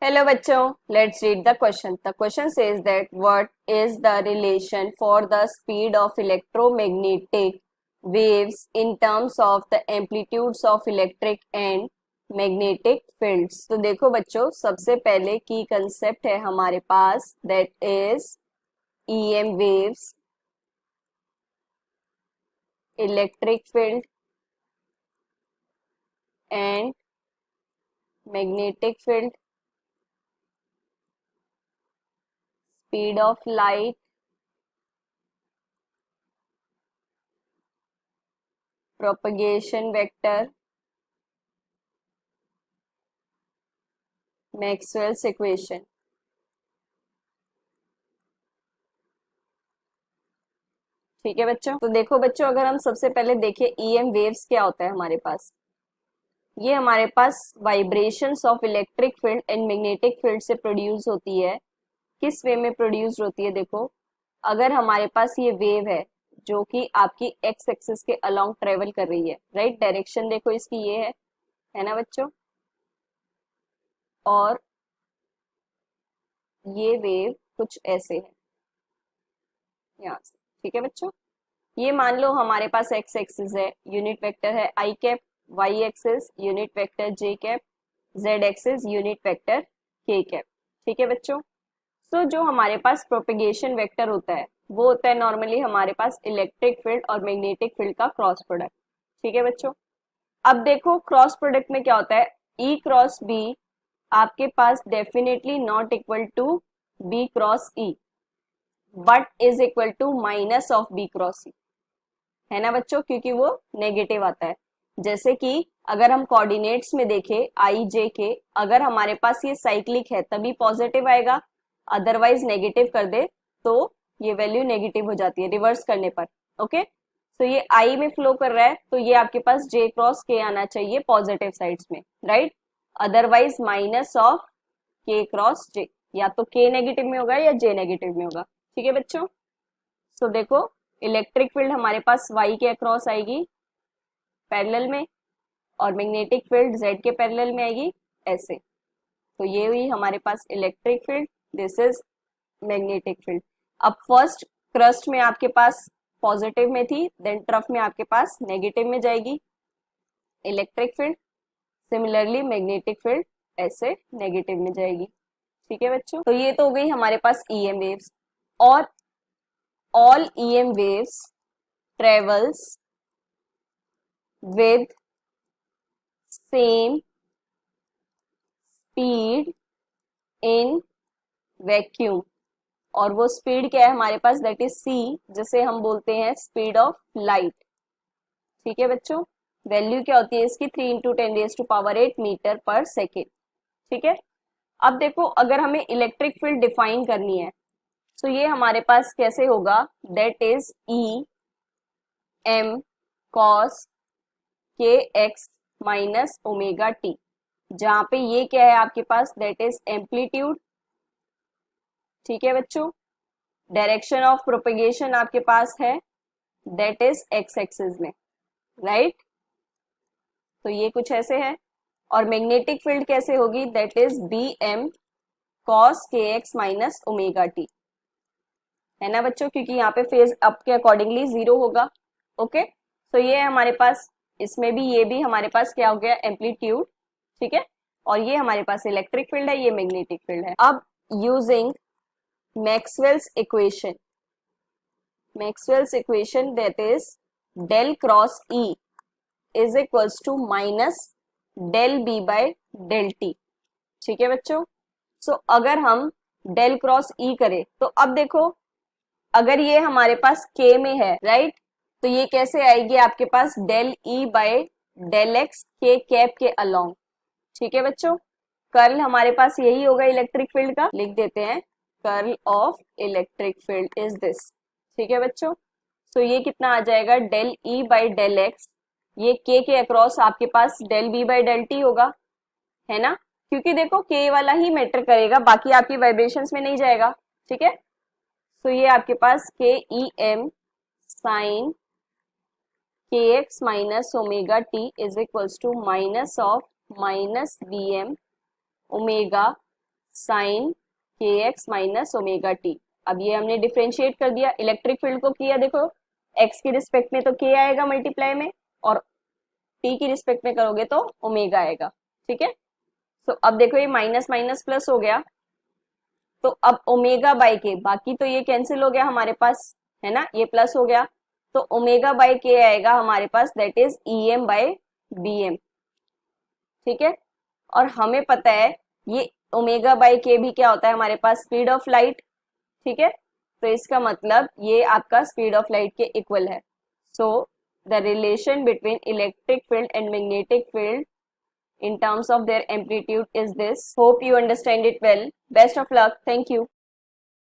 Hello बच्चों, let's read the question. The question says that what is the relation for the speed of electromagnetic waves in terms of the amplitudes of electric and magnetic fields. तो देखो बच्चों, सबसे पहले की concept है हमारे पास that is EM waves, electric field and magnetic field, speed of light, propagation vector, Maxwell's equation. ठीक है बच्चों, तो देखो बच्चों, अगर हम सबसे पहले देखें ईएम वेव्स क्या होता है हमारे पास। ये हमारे पास vibrations of electric field and magnetic field से प्रोड्यूस होती है। किस वे में प्रोड्यूस होती है? देखो, अगर हमारे पास ये वेव है जो कि आपकी एक्स एक्सिस के अलोंग ट्रेवल कर रही है, राइट, डायरेक्शन देखो इसकी ये है ना बच्चों, और ये वेव कुछ ऐसे है यहाँ से। ठीक है बच्चों, ये मान लो हमारे पास एक्स एक्सिस है, यूनिट वेक्टर है I cap, Y axis unit vector J cap, Z axis unit vector K cap. ठीक है बच्चों, सो जो हमारे पास प्रोपेगेशन वेक्टर होता है वो होता है नॉर्मली हमारे पास इलेक्ट्रिक फील्ड और मैग्नेटिक फील्ड का क्रॉस प्रोडक्ट। ठीक है बच्चों, अब देखो क्रॉस प्रोडक्ट में क्या होता है, ई क्रॉस बी आपके पास definitely not equal to B cross E, but is equal to minus of B cross E, है ना बच्चों, क्योंकि वो नेगेटिव आता है। जैसे कि अगर हम कोऑर्डिनेट्स में देखें आई जे के, अगर हमारे पास ये साइक्लिक है तभी पॉजिटिव आएगा, अदरवाइज नेगेटिव कर दे तो ये वैल्यू नेगेटिव हो जाती है रिवर्स करने पर। ओके, तो ये आई में फ्लो कर रहा है तो ये आपके पास जे क्रॉस के आना चाहिए पॉजिटिव साइड्स में, राइट, अदरवाइज माइनस ऑफ के क्रॉस जे, या तो के नेगेटिव में होगा या जे नेगेटिव में होगा। ठीक है बच्चों, सो देखो इलेक्ट्रिक फील्ड हमारे पास वाई के अक्रॉस आएगी पैरेलल में, और मैग्नेटिक फील्ड जेड के पैरेलल में आएगी ऐसे। तो ये हुई हमारे पास electric field, this is magnetic field. अब फर्स्ट क्रस्ट में आपके पास पॉजिटिव में थी, देन ट्रफ में आपके पास नेगेटिव में जाएगी electric field, similarly magnetic field ऐसे नेगेटिव में जाएगी। ठीक है बच्चों, तो ये तो हो गई हमारे पास ईएम वेव्स। और all EM waves travels with same speed in vacuum, और वो स्पीड क्या है हमारे पास, दैट इज c, जिसे हम बोलते हैं स्पीड ऑफ लाइट। ठीक है बच्चों, वैल्यू क्या होती है इसकी 3 इंटू 10⁸ मीटर पर सेकेंड। ठीक है, अब देखो अगर हमें इलेक्ट्रिक फील्ड डिफाइन करनी है तो ये हमारे पास कैसे होगा, that is E M cos k x minus omega t, जहां पे ये क्या है आपके पास, दैट इज एम्पलीट्यूड। ठीक है बच्चों, डायरेक्शन ऑफ प्रोपेगेशन आपके पास है दैट इज एक्स एक्सिस में, राइट, तो ये कुछ ऐसे है। और मैग्नेटिक फील्ड कैसे होगी, that is B M cos k x minus omega t, है ना बच्चों, क्योंकि यहाँ पे फेज अप के अकॉर्डिंगली 0 होगा। ओके, तो ये है हमारे पास, इसमें भी ये भी हमारे पास क्या हो गया, एम्पलीट्यूड। ठीक है, और ये हमारे पास इलेक्ट्रिक फील्ड है, ये मैग्नेटिक फील्ड है। अब using Maxwell's equation, Maxwell's equation that is del cross E is equals to minus del B by del t. ठीक है बच्चों, सो अगर हम डेल क्रॉस ई करें तो अब देखो, अगर ये हमारे पास के में है, राइट, तो ये कैसे आएगी आपके पास, del E by del X K cap के अलोंग। ठीक है बच्चों, कर्ल हमारे पास यही होगा इलेक्ट्रिक फील्ड का, लिख देते हैं curl of electric field is this. ठीक है बच्चों, तो ये कितना आ जाएगा, del E by del X, ये के अक्रॉस आपके पास del B by del T होगा, है ना, क्योंकि देखो के वाला ही मैटर करेगा, बाकी आपकी वाइब्रेशंस में नहीं जाएगा। ठीक है, तो ये आपके पास k E M sine k x minus omega t is equals to minus of minus B M omega sine k x minus omega t. अब ये हमने डिफ्रेंशिएट कर दिया, इलेक्ट्रिक फील्ड को किया, देखो एक्स की रिस्पेक्ट में तो के आएगा मल्टीप्लाई में, और टी की रिस्पेक्ट में करोगे तो ओमेगा आएगा। ठीक है, तो अब देखो ये माइनस माइनस प्लस हो गया, तो अब ओमेगा बाई के, बाकी तो ये कैंसिल हो गया हमारे पास, है ना, ये प्लस हो गया, तो ओमेगा बाई के आएगा हमारे पास, that is E M by B M. ठीक है, और हमें पता है ये ओमेगा बाई के भी क्या होता है हमारे पास, स्पीड ऑफ लाइट। ठीक है, तो इसका मतलब ये आपका स्पीड ऑफ लाइट के इक्वल है। So the relation between electric field and magnetic field in terms of their amplitude is this. Hope you understand it well. Best of luck. Thank you.